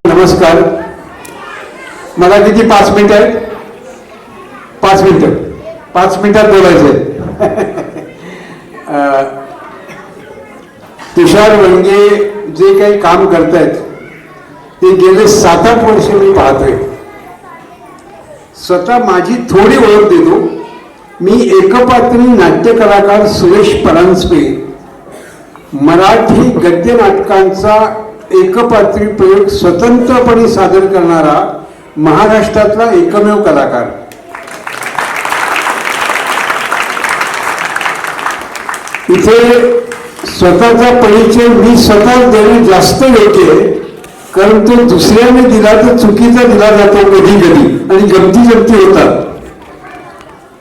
नमस्कार. मला किती 5 मिनिट आहेत? 5 मिनिटं 5 मिनिटात बोलायचे. तुषार वंगे जे काही काम करतायत ते गेले 7-8 वर्ष मी पाहतोय. स्वतः माझी थोडी ओळख देतो. मी एकपात्री नाट्य कलाकार सुरेश परांजपे मराठी गद्य नाटकांचा एकपात्री प्रयोग स्वतंत्रपणे सादर करणारा महाराष्ट्रातला एकमेव कलाकार. इथे स्वतःचा परिचय मी स्वतः देणे जास्त योग्य आहे, कारण तो दुसऱ्याने दिला तर चुकीचा दिला जातो कधी कधी आणि गमती होतात.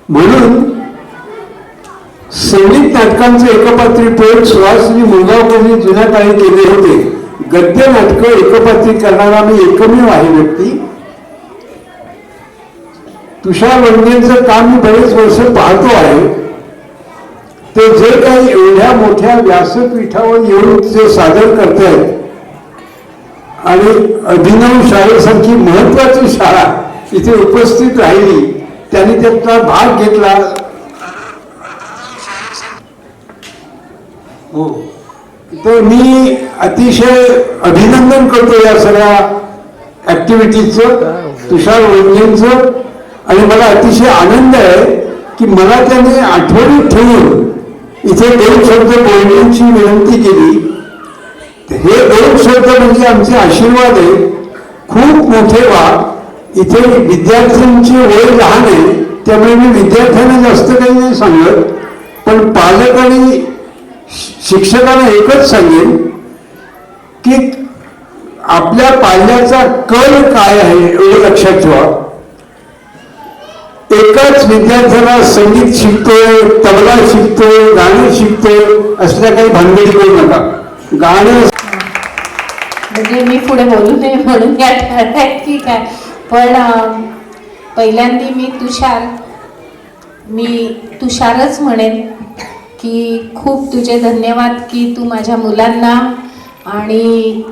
म्हणून संगीत नाटकांचे एकपात्री प्रयोग सुहासिनी मुळगावकरांनी जुन्या काळी केले होते. गद्य नाटक एकपात्री करणारा मी एकमेव आहे व्यक्ती. तुषार वंगेंचं काम मी बरेच वर्ष पाहतो आहे. ते जे काही एवढ्या मोठ्या व्यासपीठावर येऊन जे सादर करतायत आणि अभिनव शाळेसारखी महत्वाची शाळा इथे उपस्थित राहिली, त्यांनी त्यातला भाग घेतला. हो, तर मी अतिशय अभिनंदन करतो या सगळ्या ऍक्टिव्हिटीजचं, तुषार वंगेंचं. आणि मला अतिशय आनंद आहे की मला त्याने आठवणीत ठेवून इथे 2 शब्द बोलण्याची विनंती केली. हे 2 शब्द म्हणजे आमचे आशीर्वाद आहे. खूप मोठे व्हा. इथे विद्यार्थ्यांची वय लहान आहे, त्यामुळे मी विद्यार्थ्यांना जास्त काही नाही सांगत, पण पालक आणि शिक्षकांना एकच सांगेन की आपल्या पाल्याचा कल काय आहे एवढं लक्षात ठेवा. एकाच विद्यार्थ्याला संगीत शिकतोय, तबला शिकतोय, गाणं शिकतोय असल्या काही भानगडी करू नका. गाणं म्हणजे मी पुढे बोलू नये म्हणून ठीक आहे. पण पहिल्यांदा मी तुषारच म्हणेन की खूप तुझे धन्यवाद की तू माझ्या मुलांना आणि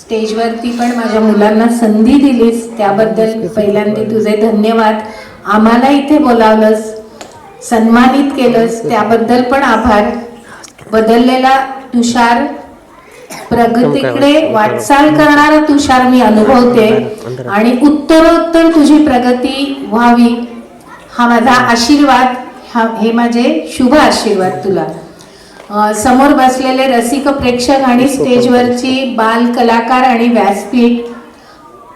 स्टेजवरती पण माझ्या मुलांना संधी दिलीस, त्याबद्दल पहिल्यांदा तुझे धन्यवाद. आम्हाला इथे बोलावलंस, सन्मानित केलंस, त्याबद्दल पण आभार. बदललेला तुषार, प्रगतीकडे वाटचाल करणारा तुषार मी अनुभवते आणि उत्तरोत्तर तुझी प्रगती व्हावी हा माझा आशीर्वाद. हे माझे शुभ आशीर्वाद तुला. समोर बसलेले रसिक प्रेक्षक आणि स्टेजवरची बाल कलाकार आणि व्यासपीठ,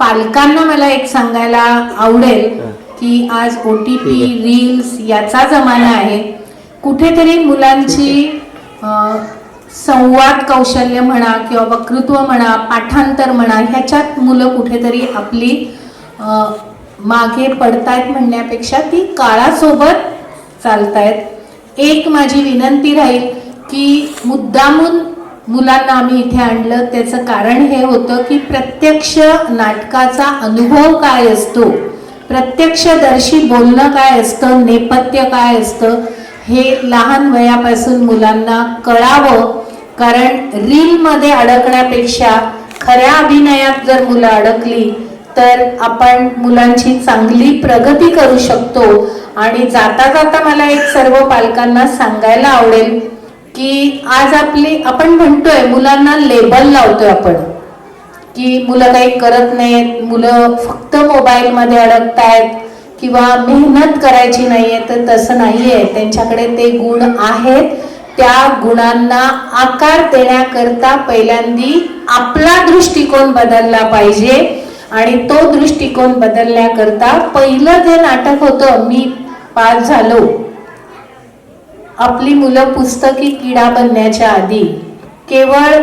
पालकांना मला एक सांगायला आवडेल की आज OTP रील्स याचा जमाना आहे. कुठेतरी मुलांची संवाद कौशल्य म्हणा किंवा वक्तृत्व म्हणा, पाठांतर म्हणा, ह्याच्यात मुलं कुठेतरी आपली मागे पडतायत म्हणण्यापेक्षा ती काळासोबत चालतायत. एक माझी विनंती राहील की मुद्दामून मुलांना आम्ही इथे आणलं, त्याचं कारण हे होतं की प्रत्यक्ष नाटकाचा अनुभव काय असतो, प्रत्यक्षदर्शी बोलणं काय असतं, नेपथ्य काय असतं, हे लहान वयापासून मुलांना कळावं. कारण रीलमध्ये अडकण्यापेक्षा खऱ्या अभिनयात जर मुलं अडकली तर आपण मुलांची चांगली प्रगती करू शकतो. आणि जाता जाता मला एक सर्व पालकांना सांगायला आवडेल की आज आपण म्हणतोय मुलांना लेबल लावतोय आपण की मुलं काही करत नाहीत, मुलं फक्त मोबाईलमध्ये अडकतायत किंवा मेहनत करायची नाहीये. तर तसं नाहीये, त्यांच्याकडे ते गुण आहेत. त्या गुणांना आकार देण्याकरता पहिल्यांदी आपला दृष्टिकोन बदलला पाहिजे. आणि तो दृष्टिकोन बदलण्याकरता पहिलं जे नाटक होतं, मी पास झालो, आपली मुलं पुस्तकी किडा बनण्याच्या आधी केवळ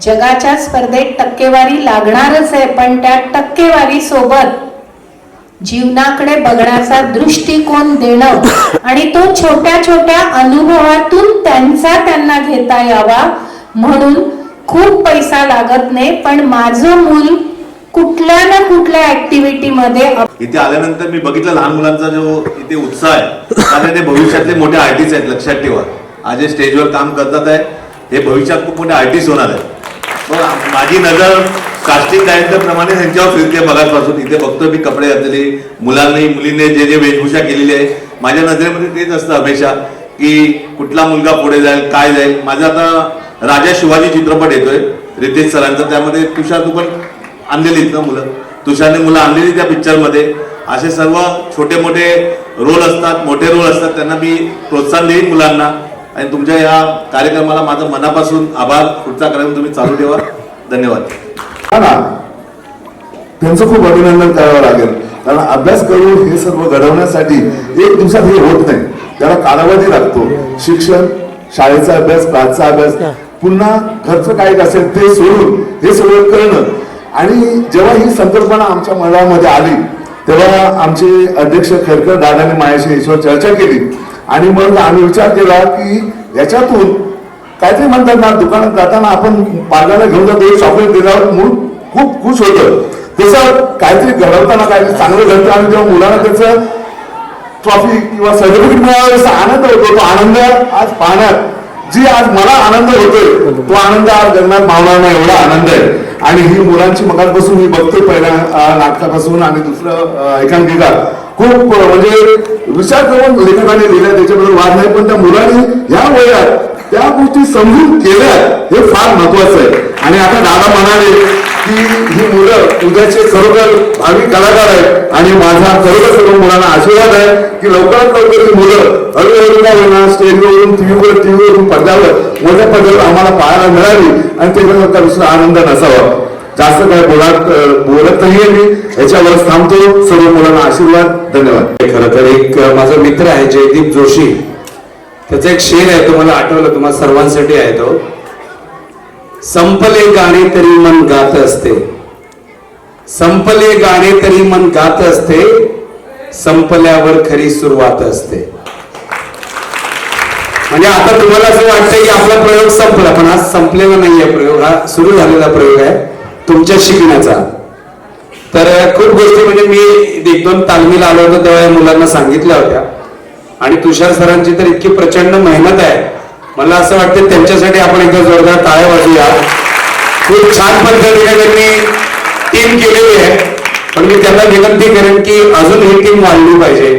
जगाच्या स्पर्धेत टक्केवारी लागणारच आहे, पण त्या टक्केवारी सोबत जीवनाकडे बघण्याचा दृष्टिकोन देणं आणि तो छोट्या छोट्या अनुभवातून त्यांना घेता यावा. म्हणून खूप पैसा लागत नाही, पण माझं मूल कुठल्या ना कुठल्या ऍक्टिव्हिटी मध्ये. इथे आल्यानंतर मी बघितलं लहान मुलांचा जो इथे उत्साह आहे, कारण ते भविष्यातले मोठे आर्टिस्ट आहेत. लक्षात ठेवा, आज जे स्टेजवर काम करतात आहे हे भविष्यात खूप मोठे आर्टिस्ट होणार आहेत. पण माझी नजर कास्टिंग डायरेक्टर प्रमाणे त्यांच्यावर फिरते बघापासून. इथे बघतो मी कपडे घातलेले मुलींनी जे वेशभूषा केलेली आहे, माझ्या नजरेमध्ये तेच असतं हमेशा की कुठला मुलगा पुढे जाईल, काय जाईल. माझा आता राजा शिवाजी चित्रपट येतोय रितेश सरांचा, त्यामध्ये तुषार तू पण आणलेलीत ना मुलं, तुषारने मुलं आणलेली त्या पिक्चरमध्ये. असे सर्व छोटे मोठे रोल असतात, मोठे रोल असतात, त्यांना मी प्रोत्साहन देईन मुलांना. आणि तुमच्या या कार्यक्रमाला माझं मनापासून आभार. पुढचा कार्यक्रम तुम्ही चालू ठेवा. धन्यवाद. त्यांचं खूप अभिनंदन करावं लागेल, कारण अभ्यास करून हे सर्व घडवण्यासाठी एक दिवसात हे होत नाही, त्याला कालावधी लागतो. शिक्षण, शाळेचा अभ्यास, क्लासचा अभ्यास, पुन्हा खर्च काय असेल ते सोडून हे सगळं करणं. आणि जेव्हा ही संकल्पना आमच्या मंडळामध्ये आली तेव्हा आमचे अध्यक्ष खरकर दादाने माझ्याशी याच्यावर चर्चा केली. आणि मग आम्ही विचार केला की याच्यातून काहीतरी म्हणतात ना, दुकानात जाताना आपण पाल्याला घेऊन जातो, चॉकलेट दिल्यावर मूळ खूप खुश होतं, तसं काहीतरी घडवताना काहीतरी चांगलं घडतं. आणि जेव्हा मुलांना त्याचं ट्रॉफी किंवा सर्टिफिकेट मिळावा असा आनंद होतो, तो आनंद आज पाहण्यात जी आज मला आनंद होतोय तो आनंद आज जगण्यात मावणार नाही एवढा आनंद आहे. आणि ही मुलांची मगापासून मी बघतोय, पहिल्या नाटकापासून आणि दुसरं एकांकिका खूप म्हणजे विचार करून लेखकाने लिहिल्या, त्याच्याबद्दल वाद नाही, पण त्या मुलांनी या वयात त्या गोष्टी समजून केल्या हे फार महत्वाचं आहे. आणि आता दादा म्हणाले की ही मुलं उद्याचे खरोखर भावी कलाकार आहेत. आणि माझा खरोखर सर्व मुलांना आशीर्वाद आहे की लवकरात लवकर ही मुलं हळूहळू का होणार स्टेजवरून टीव्हीवरून पडद्यावर मोठ्या पडद्यावर आम्हाला पाहायला मिळाली. आणि त्याच्यानंतर दुसरा आनंद नसावा. जास्त काय बोलत नाहीये मी, याच्यावर थांबतो. सर्व मुलांना आशीर्वाद. धन्यवाद. खरं तर एक माझा मित्र आहे जयदीप जोशी, त्याचा एक शेर आहे, तुम्हाला आठवलं, तुम्हाला सर्वांसाठी आहे तो. संपले गाणे तरी मन गात असते, संपले गाणे तरी मन गात असते, संपल्यावर खरी सुरुवात असते. म्हणजे आता तुम्हाला असं वाटतंय की आपला प्रयोग संपला, पण आज संपलेला नाहीये प्रयोग, हा सुरू झालेला प्रयोग आहे तुमच्या शिकण्याचा. तर खूप गोष्टी म्हणजे मी 1-2 तालमीला आलो होतो तेव्हा या मुलांना सांगितल्या होत्या. आणि तुषार सरांची तर इतकी प्रचंड मेहनत आहे, मला असं वाटतं त्यांच्यासाठी आपण एकदा जोरदार टाळ्या वाजूया. खूप छान पद्धतीने त्यांनी टीम केलेली आहे. पण मी त्यांना विनंती करेन की अजून ही टीम वाढली पाहिजे.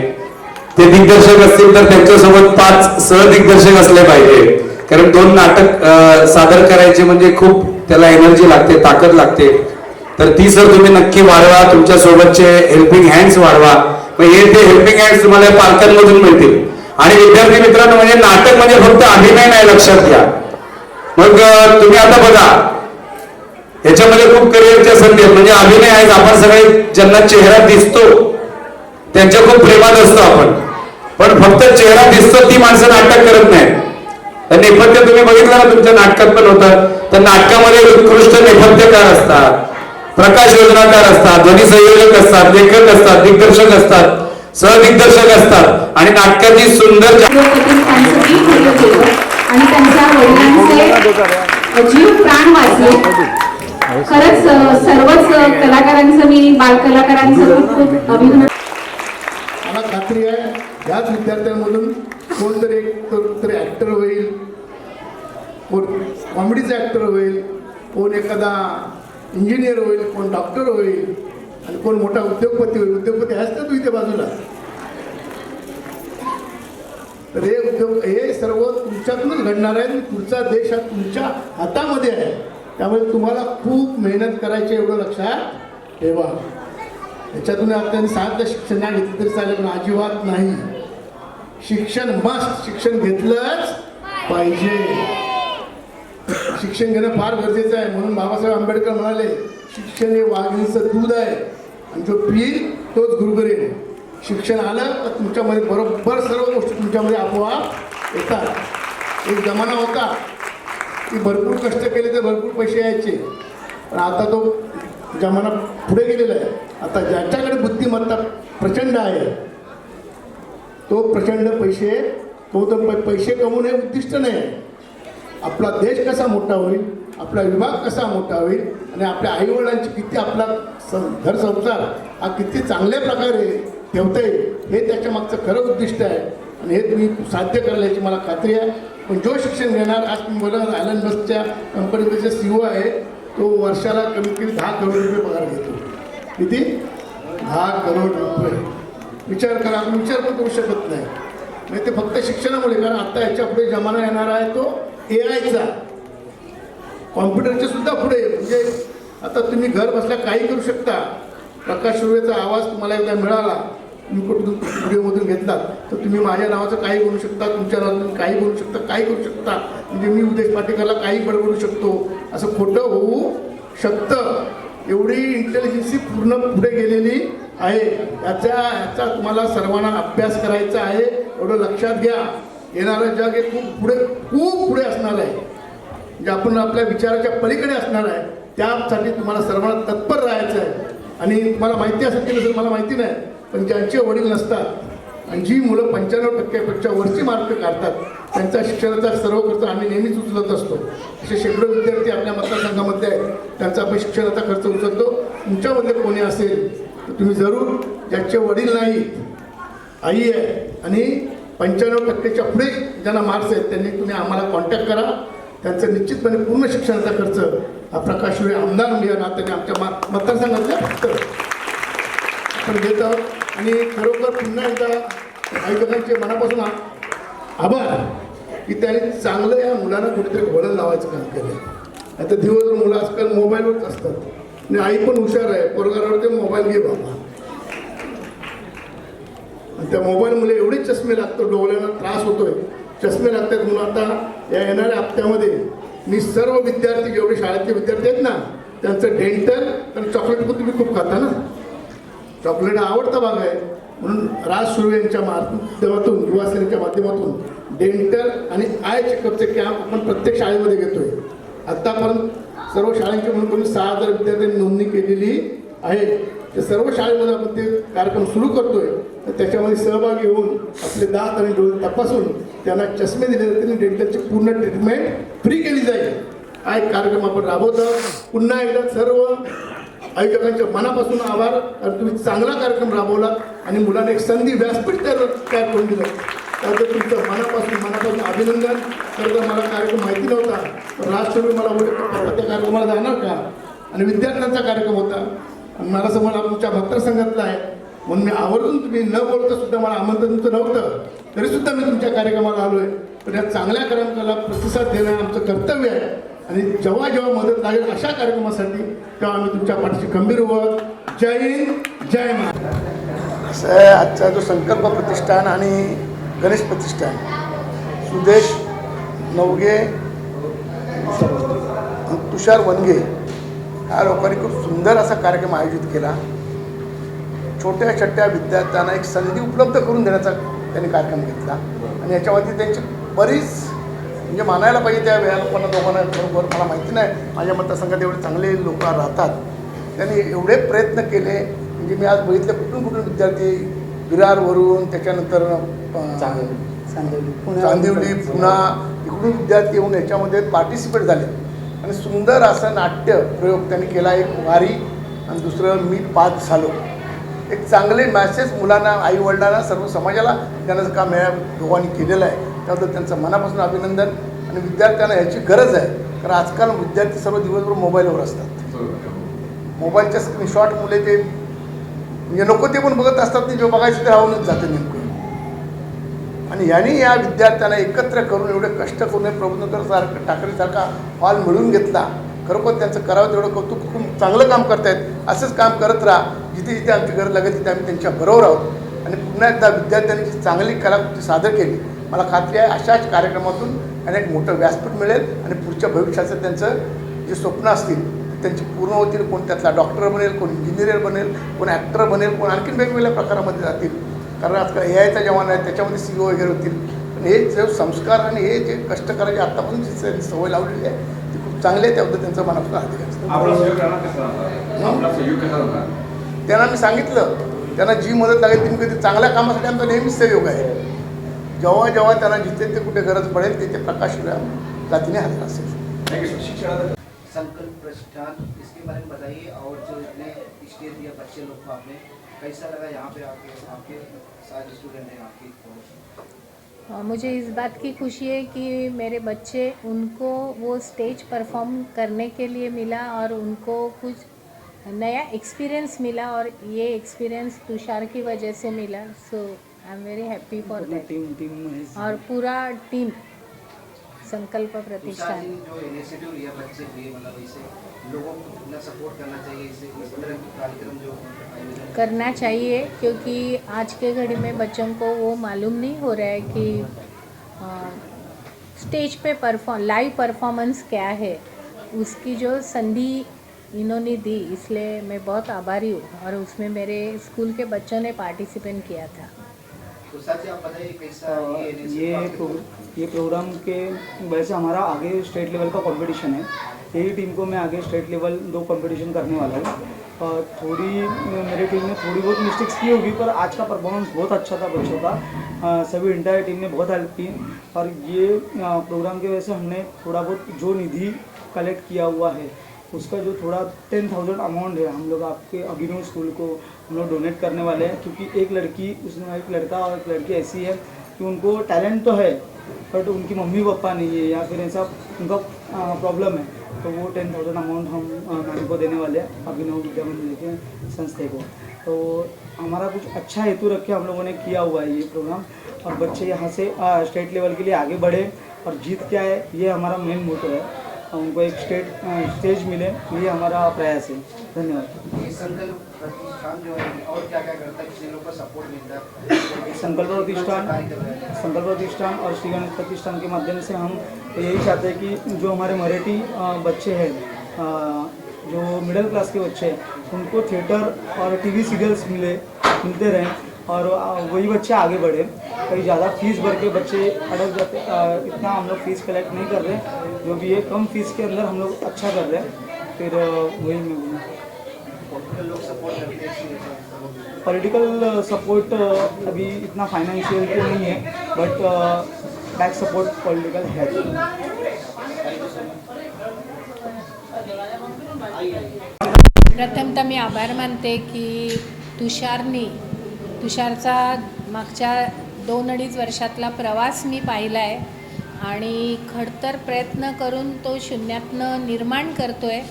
ते दिग्दर्शक असतील तर त्यांच्यासोबत 5 सहदिग्दर्शक असले पाहिजे, कारण 2 नाटक सादर करायचे म्हणजे खूप त्याला एनर्जी लागते, ताकद लागते. तर ती सर तुम्ही नक्की वाढवा, तुमच्या सोबतचे हेल्पिंग हँड्स वाढवा. हे ते हेल्पिंग हँड्स तुम्हाला पालकांमधून मिळतील. आणि विद्यार्थी मित्रांनो, म्हणजे नाटक म्हणजे फक्त अभिनय नाही, लक्षात घ्या. मग तुम्ही आता बघा याच्यामध्ये खूप करिअरच्या संधी आहेत. म्हणजे अभिनय आहेत, आपण सगळे ज्यांना चेहरा दिसतो त्यांच्या खूप प्रेमात असतो आपण, पण फक्त चेहरा दिसतो ती माणसं नाटक करत नाहीत. तर नेपथ्य तुम्ही बघितलं ना, तुमच्या नाटकात पण होतं. तर नाटकामध्ये उत्कृष्ट नेपथ्यकार असतात, प्रकाश योजनाकार असतात, ध्वनी संयोजक असतात, लेखक असतात, दिग्दर्शक असतात, सहदिग्दर्शक असतात आणि नाटकाची सुंदर प्रतिष्ठानचं मी खरं केलं आणि त्यांच्या वडिलांचे जीव प्राण वाचले. खरंच सर्वच कलाकारांचं मी बालकलाकारांचं खूप अभिनंदन. मला खात्री आहे याच विद्यार्थ्यांमधून कोणतरी एक तरी ॲक्टर होईल, कोण कॉमेडीचा ॲक्टर होईल, कोण एखादा इंजिनियर होईल, कोण डॉक्टर होईल आणि कोण मोठा उद्योगपती होईल. उद्योगपती आहेस ना तू इथे बाजूला. तर हे सर्व तुमच्यातूनच घडणार आहे. पुढचा देश हा तुमच्या हातामध्ये आहे. त्यामुळे तुम्हाला खूप मेहनत करायची एवढं लक्षात ठेवा. याच्यातून त्यांनी सांगितलं शिक्षण नाही घेतलं तरी चालेल, पण अजिबात नाही. शिक्षण मस्त, शिक्षण घेतलंच पाहिजे. शिक्षण घेणं फार गरजेचं आहे. म्हणून बाबासाहेब आंबेडकर म्हणाले शिक्षण हे वाघिणीचं दूध आहे आणि जो पिईल तोच गुरुगरेल. शिक्षण आलं तर तुमच्यामध्ये बरोबर सर्व गोष्टी तुमच्यामध्ये आपोआप येतात. एक जमाना होता की भरपूर कष्ट केले तर भरपूर पैसे यायचे, पण आता तो जमाना पुढे गेलेला आहे. आता ज्याच्याकडे बुद्धिमत्ता प्रचंड आहे तो प्रचंड पैसे कमवतो. पैसे कमवणे उद्दिष्ट नाही. आपला देश कसा मोठा होईल, आपला विभाग कसा मोठा होईल आणि आपल्या आईवडिलांची किती आपला घर संसार हा किती चांगल्या प्रकारे ठेवता येईल हे त्याच्या मागचं खरं उद्दिष्ट आहे. आणि हे तुम्ही साध्य कराल याची मला खात्री आहे. पण जो शिक्षण घेणार, आज तुम्ही बोला आयलन बसच्या कंपनीचा CEO आहे, तो वर्षाला कमीत कमी 10 करोड रुपये पगार घेतो. किती? 10 करोड रुपये. विचार करा, आपण विचार पण करू शकत नाही. म्हणजे ते फक्त शिक्षणामुळे, कारण आता याच्या पुढे जमाना येणार आहे तो AIचा, कॉम्प्युटरच्या सुद्धा पुढे. म्हणजे आता तुम्ही घर बसल्या काही करू शकता. प्रकाश सुर्वेचा आवाज तुम्हाला एकदा मिळाला, तुम्ही कुठून व्हिडिओमधून घेतलात, तर तुम्ही माझ्या नावाचं काही बोलू शकता, तुमच्या नावातून काही बोलू शकता, काही करू शकता. म्हणजे मी उद्देश पाटीकरला काही बडबडू शकतो, असं खोटं होऊ शकतं. एवढी इंटेलिजन्सी पूर्ण पुढे गेलेली आहे. याचा तुम्हाला सर्वांना अभ्यास करायचा आहे. एवढं लक्षात घ्या. येणारं जग हे खूप पुढे असणार आहे. म्हणजे आपण आपल्या विचाराच्या पलीकडे असणार आहे. त्यासाठी तुम्हाला सर्वांना तत्पर राहायचं आहे. आणि तुम्हाला माहिती असेल की नसेल मला माहिती नाही, पण ज्यांचे वडील नसतात आणि जी मुलं 95% वरची मार्क काढतात त्यांचा शिक्षणाचा सर्व खर्च आम्ही नेहमीच उचलत असतो. असे शेकडो विद्यार्थी आपल्या मतदारसंघामध्ये आहेत, त्यांचा आपण शिक्षणाचा खर्च उचलतो. तुमच्यामध्ये कोणी असेल तर तुम्ही जरूर, ज्याचे वडील नाहीत, आई आहे आणि 95%च्या पुढे ज्यांना मार्क्स आहेत त्यांनी तुम्ही आम्हाला कॉन्टॅक्ट करा. त्यांचं निश्चितपणे पूर्ण शिक्षणाचा खर्च हा प्रकाश सुर्वे आमदार या नात्याने आमच्या मतदारसंघातल्या फक्त आपण घेत आहोत. आणि खरोखर पुन्हा एकदा आयोजकांचे मनापासून आभार की त्यांनी चांगलं या मुलांना कुठेतरी वळण लावायचं काम केलं. आता दिवसभर मुलं आजकाल मोबाईलवरच असतात आणि आई पण हुशार आहे, पोरगावर ते मोबाईल घे बाबा. आणि त्या मोबाईलमुळे एवढे चष्मे लागतो, डोळ्यांना त्रास होतोय, चष्मे लागतात. म्हणून आता या येणाऱ्या हप्त्यामध्ये मी सर्व विद्यार्थी, जेवढे शाळेतले विद्यार्थी आहेत ना, त्यांचं डेंटल आणि चॉकलेट पण तुम्ही खूप खाता ना, चॉकलेट आवडता भाग आहे. म्हणून राज सुर्वे यांच्या माध्यमातून, युवासेनेच्या माध्यमातून डेंटल आणि आय चेकअपचे कॅम्प आपण प्रत्येक शाळेमध्ये घेतोय. आत्तापर्यंत सर्व शाळांची म्हणून कमी 6,000 विद्यार्थ्यांनी नोंदणी केलेली आहे. ते सर्व शाळेमध्ये आपण ते कार्यक्रम सुरू करतोय. तर त्याच्यामध्ये सहभागी होऊन आपले दात आणि डोळे तपासून त्यांना चष्मे दिले जातील आणि डेंटलची पूर्ण ट्रीटमेंट फ्री केली जाईल. हा एक कार्यक्रम आपण राबवतो. पुन्हा एकदा सर्व आयोजकांच्या मनापासून आभार, कारण तुम्ही चांगला कार्यक्रम राबवला आणि मुलांना एक संधी, व्यासपीठ तयार करून दिलं. त्याबद्दल तुमचं मनापासून अभिनंदन. खरं तर मला कार्यक्रम माहिती नव्हता, पण राज सुर्वे मला बोलले त्या कार्यक्रमाला जाणार का, आणि विद्यार्थ्यांचा कार्यक्रम होता आणि मला समोर तुमच्या मतदारसंघातला आहे म्हणून मी आवर्जून, तुम्ही न बोलता सुद्धा मला आमंत्रण तुमचं नव्हतं तरीसुद्धा मी तुमच्या कार्यक्रमाला आलो आहे. पण या चांगल्या कार्यक्रमाला प्रतिसाद देणं आमचं कर्तव्य आहे. आणि जेव्हा जेव्हा मदत लागेल अशा कार्यक्रमासाठी तेव्हा आम्ही तुमच्या पाठीशी खंबीर आहोत. जय हिंद, जय महाराष्ट्र. असं आहे, आजचा जो संकल्प प्रतिष्ठान आणि गणेश प्रतिष्ठान, सुदेश नवगे, तुषार वनगे ह्या लोकांनी खूप सुंदर असा कार्यक्रम आयोजित केला. छोट्या छोट्या विद्यार्थ्यांना एक संधी उपलब्ध करून देण्याचा त्यांनी कार्यक्रम घेतला आणि याच्यावरती त्यांची बरीच म्हणजे मानायला पाहिजे त्या लोकांना दोघांना बरोबर. मला माहिती नाही माझ्या मतदारसंघात एवढे चांगले लोक राहतात, त्यांनी एवढे प्रयत्न केले. म्हणजे मी आज बघितलं कुठून कुठून विद्यार्थी विरारवरून, त्याच्यानंतर चांदिवली, पुणा इकडून विद्यार्थी येऊन याच्यामध्ये पार्टिसिपेट झाले आणि सुंदर असं नाट्य प्रयोग त्यांनी केला. एक वारी आणि दुसरं मी पास झालो. एक चांगले मॅसेज मुलांना, आईवडिलांना, सर्व समाजाला देण्याचं काम या दोघांनी केलेलं आहे. त्याबद्दल त्यांचं मनापासून अभिनंदन. आणि विद्यार्थ्यांना ह्याची गरज आहे, कारण आजकाल विद्यार्थी सर्व दिवसभर मोबाईलवर असतात. मोबाईलच्या स्क्रीनशॉट मुले ते म्हणजे नको ते पण बघत असतात, नाही जे बघायचं ते राहूनच जातं नेमकं. आणि यांनी या विद्यार्थ्यांना एकत्र करून एवढे कष्ट करून प्रबोधनकर ठाकरेसारखा हॉल मिळवून घेतला. खरोखर त्यांचं करावं तेवढं कौतुक. खूप चांगलं काम करतायत. असंच काम करत राहा. जिथे जिथे आमची गरज लागेल तिथे आम्ही त्यांच्या बरोबर आहोत. आणि पुन्हा एकदा विद्यार्थ्यांनी जी चांगली कलाकृती सादर केली, मला खात्री आहे अशाच कार्यक्रमातून त्यांना एक मोठं व्यासपीठ मिळेल आणि पुढच्या भविष्याचं त्यांचं जे स्वप्न असतील त्यांची पूर्ण होतील. कोण त्यातला डॉक्टर बनेल, कोण इंजिनियर बनेल, कोण ॲक्टर बनेल, कोण आणखीन वेगवेगळ्या प्रकारामध्ये जातील. कारण आजकाल AIचा जमाना आहे, त्याच्यामध्ये CEO वगैरे होतील. पण हे जे संस्कार आणि हे जे कष्ट करायचे आत्तापासून जी सवय लावलेली आहे ती खूप चांगली आहे. त्याबद्दल त्यांचा मनापासून हार्दिक त्यांना मी सांगितलं, त्यांना जी मदत लागेल ती मी कधी चांगल्या कामासाठी आमचा नेहमीच सहयोग आहे. जेव्हा जेव्हा त्यांना जिथे ते कुठे गरज पडेल तिथे प्रकाश जातीने हजर असेल. संकल्प प्रतिष्ठान, इसके बारे में बताइए. और जो इतने स्टेज दिया बच्चे लोग को आपने, कैसा लगा यहाँ पे आके? आपके सारे स्टूडेंट हैं आपकी. मुझे इस बात की खुशी है कि मेरे बच्चे, उनको वो स्टेज परफॉर्म करने के लिए मिला और उनको कुछ नया एक्सपीरियंस मिला, और ये एक्सपीरियंस तुषार की वजह से मिला. So I am very happy for that. और पूरा टीम संकल्प प्रतिष्ठान जो इनिशिएटिव लिया बच्चे लिए, मतलब इसे लोगों को कितना सपोर्ट करना चाहिए, इस तरह के कार्यक्रम जो आयोजन करना चाहिए, क्योंकि आज के घड़ी में बच्चों को वो मालूम नहीं हो रहा है कि स्टेज पे लाइव परफॉर्मेंस क्या है. उसकी जो संधि इन्होंने दी, इसलिए मैं बहुत आभारी हूँ. और उसमें मेरे स्कूल के बच्चों ने पार्टिसिपेट किया था. तो सर जी आप बताइए कैसा ये प्रोग्राम के वजह से हमारा आगे स्टेट लेवल का कंपटीशन है. यही टीम को मैं आगे स्टेट लेवल 2 कंपटीशन करने वाला हूँ. थोड़ी मेरी टीम ने थोड़ी बहुत मिस्टेक्स की होगी, पर आज का परफॉर्मेंस बहुत अच्छा था बच्चों का. सभी इंटायर टीम ने बहुत हेल्प की. और ये प्रोग्राम की वजह से हमने थोड़ा बहुत जो निधि कलेक्ट किया हुआ है उसका जो थोड़ा 10,000 अमाउंट है, हम लोग आपके अभिनव स्कूल को हम लोग डोनेट करने वाले हैं. क्योंकि एक लड़की, उसमें एक लड़का और एक लड़की ऐसी है कि उनको टैलेंट तो है बट उनकी मम्मी पापा नहीं है, या फिर ऐसा उनका प्रॉब्लम है. तो वो 10,000 अमाउंट हम मैम को देने वाले हैं, अभिनव विद्या मंदिर के संस्थे को. तो हमारा कुछ अच्छा हेतु रख के हम लोगों ने किया हुआ है ये प्रोग्राम. और बच्चे यहाँ से स्टेट लेवल के लिए आगे बढ़े और जीत के आए, ये हमारा मेन मोटो है. उनको एक स्टेज मिले, ये हमारा प्रयास है. धन्यवाद. ये संकल्प प्रतिष्ठान जो है और क्या क्या करता है, किसी लोग को सपोर्ट मिलता है? संकल्प प्रतिष्ठान और श्री गणेश प्रतिष्ठान के माध्यम से हम यही चाहते हैं कि जो हमारे मराठी बच्चे हैं, जो मिडिल क्लास के बच्चे हैं, उनको थिएटर और TV सीरियल्स मिलते रहें और वही बच्चे आगे बढ़े. कहीं ज़्यादा फीस भर के बच्चे अटक जाते, इतना हम लोग फीस कलेक्ट नहीं कर रहे. जो भी है कम फीस के अंदर हम लोग अच्छा कर रहे हैं. फिर वही मैं लोग सपोर्ट करते हैं. पॉलिटिकल सपोर्ट अभी इतना फाइनेंशियल तो नहीं है, बट बैक सपोर्ट पॉलिटिकल है. प्रथमतः मी आभार मानते की तुषारचा मागच्या 2-2.5 वर्षातला प्रवास मी पाहिला आहे. आणि खडतर प्रयत्न करून तो शून्यातनं निर्माण करतो आहे.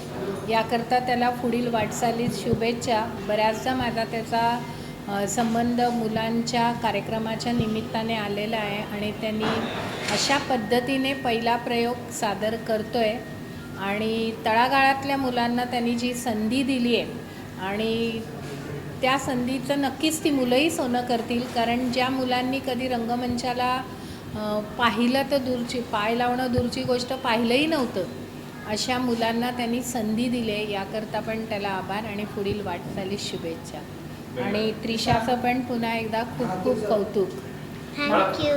याकरता त्याला पुढील वाटचालीत शुभेच्छा. बऱ्याचदा माझा त्याचा संबंध मुलांच्या कार्यक्रमाच्या निमित्ताने आलेला आहे आणि त्यांनी अशा पद्धतीने पहिला प्रयोग सादर करतो आहे. आणि तळागाळातल्या मुलांना त्यांनी जी संधी दिली आहे आणि त्या संधीचं नक्कीच ती मुलंही सोनं करतील. कारण ज्या मुलांनी कधी रंगमंचाला पाहिलं तर दूरची, पाय लावणं दूरची गोष्ट, पाहिलंही नव्हतं, अशा मुलांना त्यांनी संधी दिली आहे. याकरता पण त्याला आभार आणि पुढील वाटचालीस शुभेच्छा. आणि त्रिशाचं पण पुन्हा एकदा खूप खूप कौतुक. थँक्यू.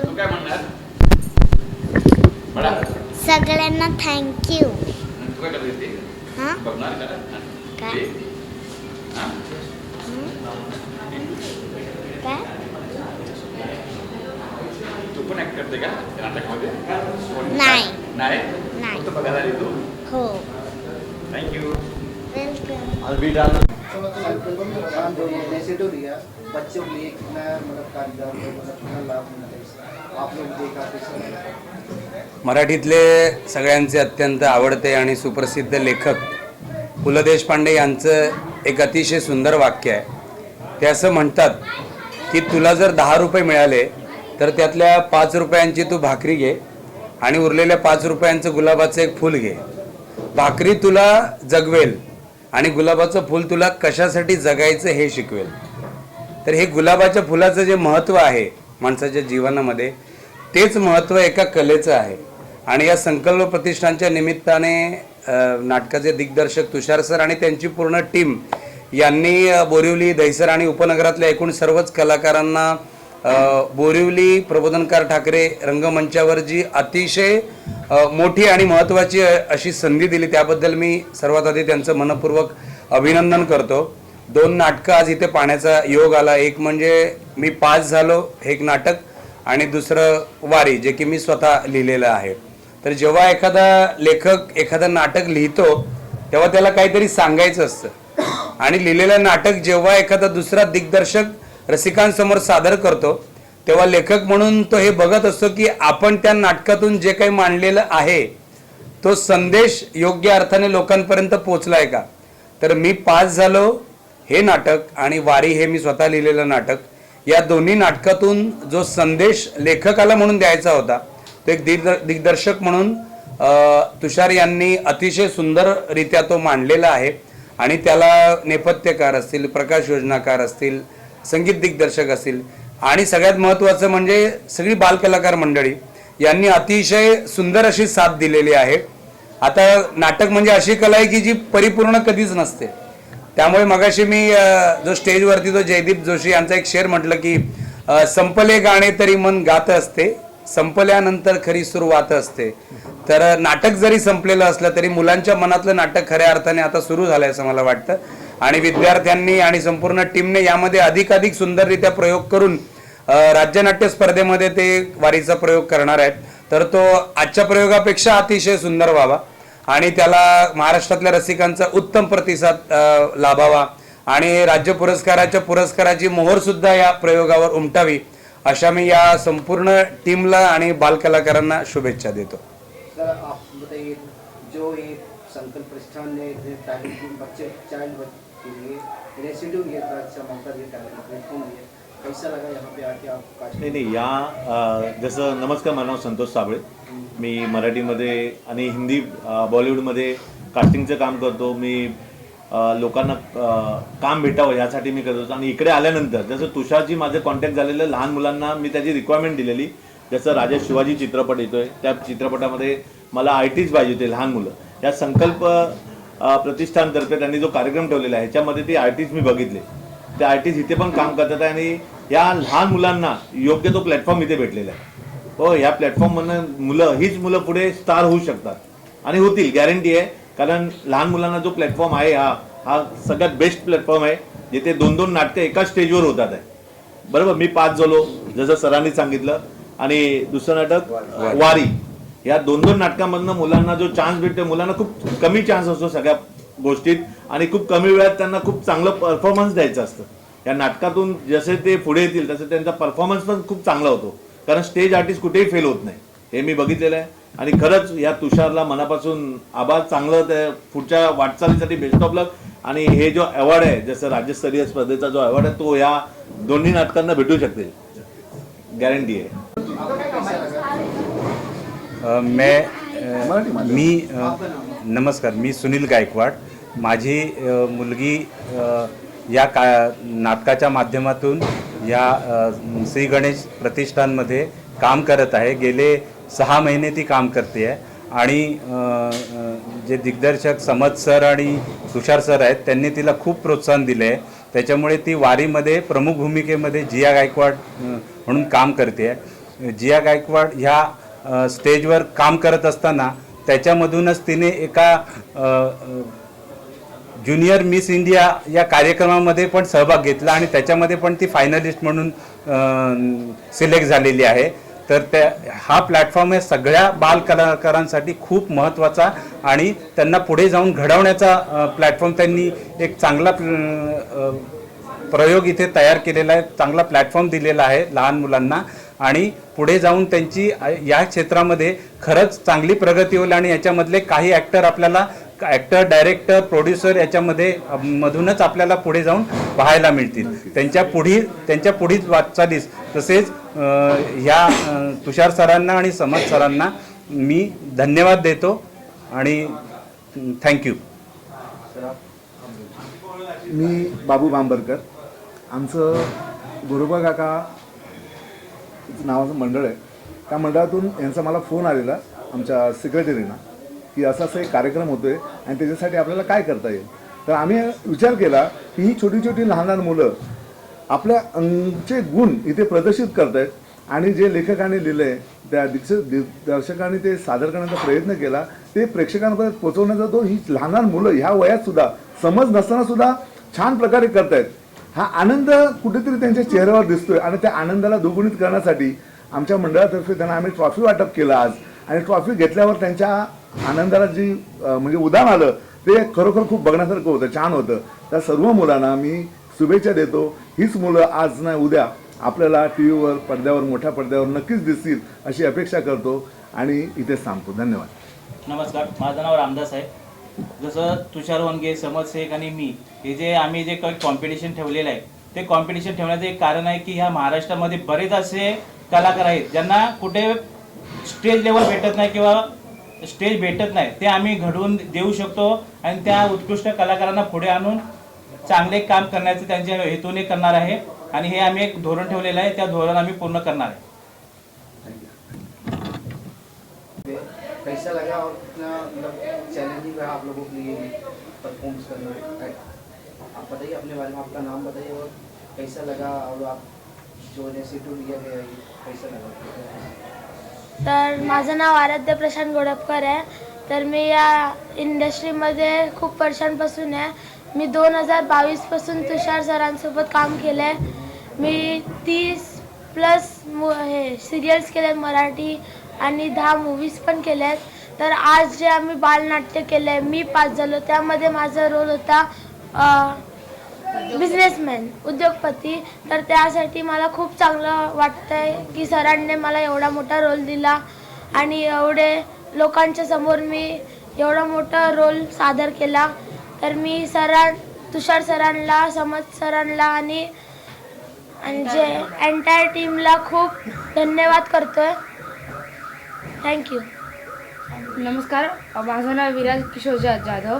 सगळ्यांना थँक्यू. तू काय करते ते हां बघणार का काय काय तू पण ऍक्ट करते का नाटकमध्ये? नाही नाही नाही फक्त बघायला आली तू. हो थँक्यू. वेलकम. काम जो ये इनिशिएटिव लिया बच्चों के लिए कितना मतलब कारगर मतलब कितना लाभ मिला है इससे? आप लोग देखा कैसा लगा? मराठीतले सगळ्यांचे अत्यंत आवडते आणि सुप्रसिद्ध लेखक पु ल देशपांडे यांचं एक अतिशय सुंदर वाक्य आहे. ते असं म्हणतात की तुला जर 10 रुपये मिळाले तर त्यातल्या 5 रुपयांची तू भाकरी घे आणि उरलेल्या 5 रुपयांचं गुलाबाचं एक फूल घे. भाकरी तुला जगवेल आणि गुलाबाचं फूल तुला कशासाठी जगायचं हे शिकवेल. तर हे गुलाबाच्या फुलाचं जे महत्त्व आहे माणसाच्या जीवनामध्ये, तेच महत्त्व एका कलेचं आहे. आणि या संकल्प प्रतिष्ठानच्या निमित्ताने नाटकाचे दिग्दर्शक तुषार सर आणि त्यांची पूर्ण टीम यांनी बोरिवली, दहिसर आणि उपनगरातल्या एकूण सर्वच कलाकारांना बोरिवली प्रबोधनकार ठाकरे रंगमंचावर जी अतिशय मोठी आणि महत्त्वाची अशी संधी दिली, त्याबद्दल मी सर्वात आधी त्यांचं मनपूर्वक अभिनंदन करतो. 2 नाटकं आज इथे पाहण्याचा योग आला. एक म्हणजे मी पास झालो हे एक नाटक आणि दुसरं वारी, जे की मी स्वतः लिहिलेलं आहे. तर जेव्हा एखादा लेखक एखादं नाटक लिहितो तेव्हा त्याला काहीतरी सांगायचं असतं आणि लिहिलेलं नाटक जेव्हा एखादा दुसरा दिग्दर्शक रसिकांसमोर सादर करतो तेव्हा लेखक म्हणून तो हे बघत असतो की आपण त्या नाटकातून जे काही मांडलेलं आहे तो संदेश योग्य अर्थाने लोकांपर्यंत पोचलाय का. तर मी पास झालो हे नाटक आणि वारी हे मी स्वतः लिहिलेलं नाटक, या दोन्ही नाटकातून जो संदेश लेखकाला म्हणून द्यायचा होता तो एक दिग्दर्शक म्हणून तुषार यांनी अतिशय सुंदररित्या तो मांडलेला आहे. आणि त्याला नेपथ्यकार असतील, प्रकाश योजनाकार असतील, संगीत दिग्दर्शक असतील आणि सगळ्यात महत्त्वाचं म्हणजे सगळी बालकलाकार मंडळी यांनी अतिशय सुंदर अशी साथ दिलेली आहे. आता नाटक म्हणजे अशी कला आहे की जी परिपूर्ण कधीच नसते. त्यामुळे मगाशी मी जो स्टेजवरती जो जयदीप जोशी यांचा एक शेर म्हटलं की संपले गाणे तरी मन गात असते, संपल्यानंतर खरी सुरुवात असते. तर नाटक जरी संपलेलं असलं तरी मुलांच्या मनातलं नाटक खऱ्या अर्थाने आता सुरू झालंय असं मला वाटतं. आणि विद्यार्थ्यांनी आणि संपूर्ण टीमने यामध्ये अधिकाधिक सुंदररित्या प्रयोग करून राज्यनाट्य स्पर्धेमध्ये ते वारीचा प्रयोग करणार आहेत. तर तो आजच्या प्रयोगापेक्षा अतिशय सुंदर व्हावा आणि त्याला महाराष्ट्रातल्या रसिकांचा उत्तम प्रतिसाद लाभावा आणि राज्य पुरस्काराची मोहर सुद्धा या प्रयोगावर उमटावी अशा मी या संपूर्ण टीमला आणि बालकलाकारांना शुभेच्छा देतो. सर आप बताइए, जो ये संकल्प प्रतिष्ठान ने इतने टैलेंटेड बच्चे चाइल्ड के लिए इनिशिएटिव लिया था, अच्छा मौका दिया, टैलेंट प्लेटफॉर्म दिया, कैसा लगा यहाँ पे आके आप कास्ट? नाही या जसं नमस्कार, माझं नाव संतोष साबळे. मी मराठीमध्ये आणि हिंदी बॉलिवूडमध्ये कास्टिंगचं काम करतो. मी लोकांना काम भेटावं यासाठी मी करतो. आणि इकडे आल्यानंतर जसं तुषारजी माझं कॉन्टॅक्ट झालेलं, लहान मुलांना मी त्याची रिक्वायरमेंट दिलेली. जसं राजा शिवाजी चित्रपट येतोय त्या चित्रपटामध्ये मला आर्टिस्ट पाहिजे होते लहान मुलं. या संकल्प प्रतिष्ठानतर्फे त्यांनी जो कार्यक्रम ठेवलेला आहे ह्याच्यामध्ये ते आर्टिस्ट मी बघितले. ते आर्टिस्ट इथे पण काम करतात आहे आणि या लहान मुलांना योग्य तो प्लॅटफॉर्म इथे भेटलेला आहे. हो, ह्या प्लॅटफॉर्ममधनं हीच मुलं पुढे स्टार होऊ शकतात आणि होतील, गॅरंटी आहे. कारण लहान मुलांना जो प्लॅटफॉर्म आहे हा सगळ्यात बेस्ट प्लॅटफॉर्म आहे, जिथे 2-2 नाटकं एका स्टेजवर होतात आहे. बरोबर, मी पास झालो जसं सरांनी सांगितलं. आणि दुसरं नाटक वारी, या 2-2 नाटकांमधनं मुलांना जो चान्स भेटतो, मुलांना खूप कमी चान्स असतो सगळ्या गोष्टीत आणि खूप कमी वेळात त्यांना खूप चांगलं परफॉर्मन्स द्यायचं असतं. या नाटकातून जसे ते पुढे येतील तसे त्यांचा परफॉर्मन्स पण खूप चांगला होतो. कारण स्टेज आर्टिस्ट कुठेही फेल होत नाही, हे मी बघितलेलं आहे. आणि खरंच या तुषारला मनापासून आभार, चांगलं त्या पुढच्या वाटचालीसाठी बेस्ट ऑफ लक. आणि हे जो अवॉर्ड आहे, जसं राज्यस्तरीय स्पर्धेचा जो अवॉर्ड आहे, तो या दोन्ही नाटकांना भेटू शकते, गॅरंटी आहे. नमस्कार, मी सुनील गायकवाड. माझी मुलगी या नाटकाच्या माध्यमातून या श्री गणेश प्रतिष्ठानमध्ये काम करत आहे. गेले 6 महिने ती काम करते आहे. आणि जे दिग्दर्शक समद सर आणि तुषार सर आहेत त्यांनी तिला खूप प्रोत्साहन दिले आहे. त्याच्यामुळे ती वारीमध्ये प्रमुख भूमिकेमध्ये जिया गायकवाड म्हणून काम करते आहे. जिया गायकवाड ह्या स्टेजवर काम करत असताना त्याच्यामधूनच तिने एका ज्युनियर मिस इंडिया या कार्यक्रमामध्ये पण सहभाग घेतला आणि त्याच्यामध्ये पण ती फायनलिस्ट म्हणून सिलेक्ट झालेली आहे. तर हा प्लॅटफॉर्म हे सगळ्या बाल कलाकारांसाठी खूप महत्त्वाचा आणि त्यांना पुढे जाऊन घडवण्याचा प्लॅटफॉर्म त्यांनी एक चांगला प्रयोग इथे तयार केलेला आहे, चांगला प्लॅटफॉर्म दिलेला आहे लहान मुलांना आणि पुढे जाऊन त्यांची या क्षेत्रामध्ये खरंच चांगली प्रगती होईल आणि याच्यामधले काही ॲक्टर आपल्याला डायरेक्टर प्रोड्युसर याच्यामध्ये मधूनच आपल्याला पुढे जाऊन पाहायला मिळतील. त्यांच्या पुढील वाटचालीस तसेच ह्या तुषार सरांना आणि समज सरांना मी धन्यवाद देतो आणि थँक्यू. मी बाबू बांबरकर. आमचं गुरुबा काका नावाचं मंडळ आहे. त्या मंडळातून यांचा मला फोन आलेला आमच्या सेक्रेटरीना की असा एक कार्यक्रम होतो आहे आणि त्याच्यासाठी आपल्याला काय करता येईल. तर आम्ही विचार केला की ही छोटी छोटी लहान लहान मुलं आपल्या चे गुण इथे प्रदर्शित करत आहेत आणि जे लेखकांनी लिहिलं आहे त्या दर्शकांनी ते सादर करण्याचा प्रयत्न केला, ते प्रेक्षकांपर्यंत पोहोचवण्याचा तो ही लहान लहान मुलं ह्या वयात सुद्धा समज नसताना सुद्धा छान प्रकारे करतायत. हा आनंद कुठेतरी त्यांच्या चेहऱ्यावर दिसतोय आणि त्या आनंदाला दुगुणित करण्यासाठी आमच्या मंडळातर्फे त्यांना आम्ही ट्रॉफी वाटप केलं आज. आणि ट्रॉफी घेतल्यावर त्यांच्या आनंदाला जी म्हणजे उदाहरण आलं ते खरोखर खूप बघण्यासारखं होतं, छान होतं. त्या सर्व मुलांना मी शुभेच्छा देतो. हीच मुलं आज नाही उद्या आपल्याला टीव्हीवर पडद्यावर मोठ्या पडद्यावर नक्कीच दिसतील अशी अपेक्षा करतो आणि इथेच थांबतो. धन्यवाद. नमस्कार, माझं नाव रामदास आहे. जसं तुषार वनगे, समज शेख आणि मी हे जे आम्ही जे काही कॉम्पिटिशन ठेवलेलं आहे ते कॉम्पिटिशन ठेवण्याचं एक कारण आहे की ह्या महाराष्ट्रामध्ये बरेच असे कलाकार आहेत ज्यांना कुठे स्टेज लेवल भेटत नाही किंवा स्टेज भेटत नाही, ते आम्ही घडवून देऊ शकतो आणि त्या उत्कृष्ट कलाकारांना पुढे आणून चांगले काम करण्याचे त्यांच्या हेतूने करणार आहे आणि हे आम्ही एक धोरण ठेवलेलं आहे, त्या धोरण आम्ही पूर्ण करणार आहे. कैसा लगा और कितना मतलब चैलेंजिंग रहा आप लोगों के लिए परफॉर्मेंस करना? आप बताइए अपने बारे में, आपका नाम बताइए और कैसा लगा और आप जो इनिशिएटिव लिया गया है कैसा लगा? तर माझं नाव आराध्य प्रशांत गोडपकर आहे. तर मी या इंडस्ट्रीमध्ये खूप वर्षांपासून आहे. मी 2022पासून तुषार सरांसोबत काम केलं आहे. मी 30+ हे सिरियल्स केले मराठी आणि 10 मूवीज पण केल्या आहेत. तर आज जे आम्ही बालनाट्य केलं आहे, मी पास झालो, त्यामध्ये माझा रोल होता बिझनेसमॅन, उद्योगपती. तर त्यासाठी मला खूप चांगलं वाटतं आहे की सरांनी मला एवढा मोठा रोल दिला आणि एवढे लोकांच्या समोर मी एवढा मोठा रोल सादर केला. तर मी तुषार सरांना, समज सरांना आणि जे एंटायर टीमला खूप धन्यवाद करतोय. थँक्यू. नमस्कार, माझं नाव विराज किशोर जाधव.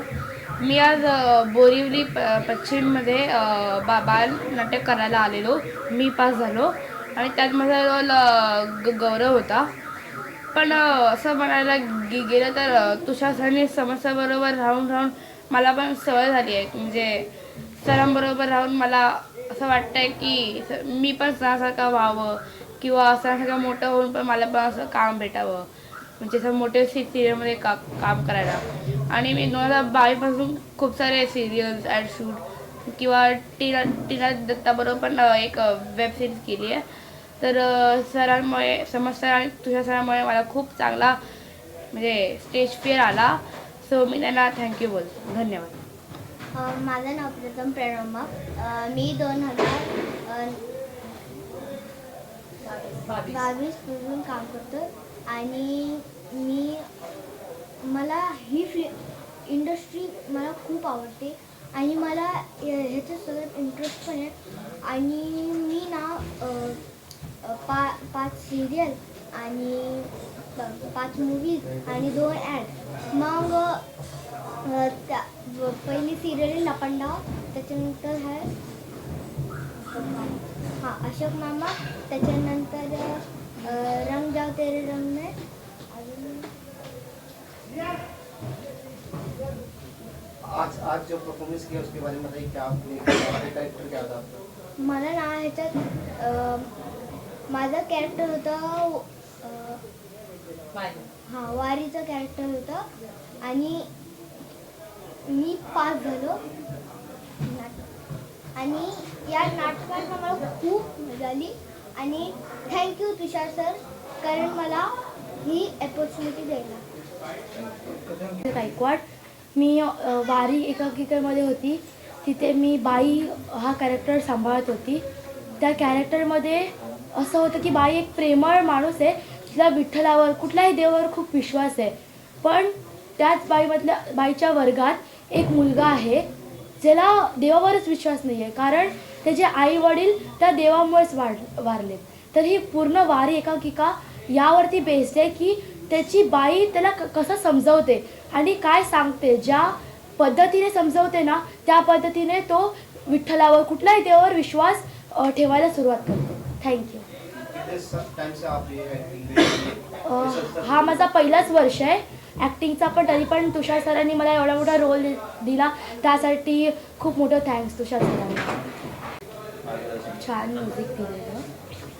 मी आज बोरिवली पश्चिममध्ये बाल नाटक करायला आलेलो. मी पास झालो आणि त्यात माझा रोल गौरव होता. पण असं म्हणायला गेलं तर तुषार सरांनी समस्याबरोबर राहून मला पण सवय झाली आहे. म्हणजे सरांबरोबर राहून मला असं वाटतं आहे की मी पण सरांसारखं व्हावं किंवा सरांसारखं मोठं होऊन पण मला पण असं काम भेटावं, म्हणजे असं मोठे सिरियलमध्ये काम करायला. आणि मी 2022पासून खूप सारे सिरियल्स ॲड शूट किंवा टीना दत्ताबरोबर पण एक वेब सिरीज केली आहे. तर सरांमुळे, समज सर आणि तुषार सरांमुळे मला खूप चांगला म्हणजे स्टेज फेअर आला. सो मी त्यांना थँक्यू बोलतो. धन्यवाद. माझं नाव प्रथम प्रणमा. मी 2022पासून काम करतो आणि मला ही इंडस्ट्री मला खूप आवडते आणि मला ह्याच्यात सगळ्यात इंटरेस्ट पण आहे. आणि मी ना 5 सिरियल आणि 5 मूवीज आणि 2 ॲड. मग पहिली सिरियल लपंडाव, त्याच्यानंतर आहे अशोक मामा, त्याच्यानंतर रंग जाओ तेरे रंग में. आज जो परफॉर्मेंस किया उसके बारे में बताइए. क्या आपने कैरेक्टर क्या था? मला ना ह्याच्यात माझं कॅरेक्टर होतं हां वारीचं कॅरेक्टर होतं आणि मी पास झालो आणि या नाटकात मला खूप मजा आली आणि थँक्यू तुषार सर कारण मला ही अपॉर्च्युनिटी द्यायला. गायकवाड मी वारी एकांकिकेमध्ये होती. तिथे मी बाई हा कॅरेक्टर सांभाळत होती. त्या कॅरेक्टरमध्ये असं होतं की बाई एक प्रेमळ माणूस आहे. तिला विठ्ठलावर कुठल्याही देवावर खूप विश्वास आहे. पण त्याच बाईच्या वर्गात एक मुलगा आहे ज्याला देवावरच विश्वास नाही आहे कारण त्याचे आई वडील त्या देवामुळेच वारलेत. तर ही पूर्ण वारी एकांकिका यावरती बेस्ड आहे की त्याची बाई त्याला कसं समजवते आणि काय सांगते. ज्या पद्धतीने समजवते ना त्या पद्धतीने तो विठ्ठलावर कुठल्याही देवावर विश्वास ठेवायला सुरुवात करतो. थँक्यू. हा माझा पहिलाच वर्ष आहे ॲक्टिंगचा पण तरी पण तुषार सरांनी मला एवढा मोठा रोल दिला त्यासाठी खूप मोठं थँक्स तुषार सरांना. छान म्युझिक दिलेलं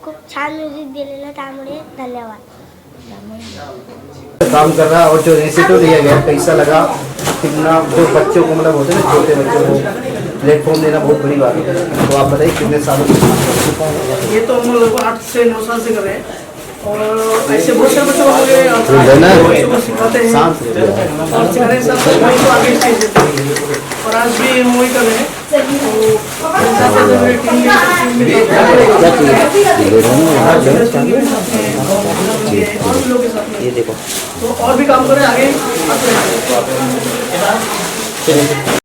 खूप छान म्युझिक दिलेलं त्यामुळे धन्यवाद. काम कर रहा और जो रेसिटो दिया गया कैसा लगा कितना जो बच्चों को मतलब होते हैं ना छोटे बच्चों को प्लेटफॉर्म देना बहुत बड़ी बात है. तो आप बताइए कितने सालों से ये तो हम लोग 8 से 9 साल से कर रहे हैं और ऐसे बहुत सारे बच्चों को सिखाते हैं और सिखाने के साथ साथ को आगे स्टेज देते हैं और आज भी हम वही कर रहे हैं. ये देखो तो और भी काम करें आगे.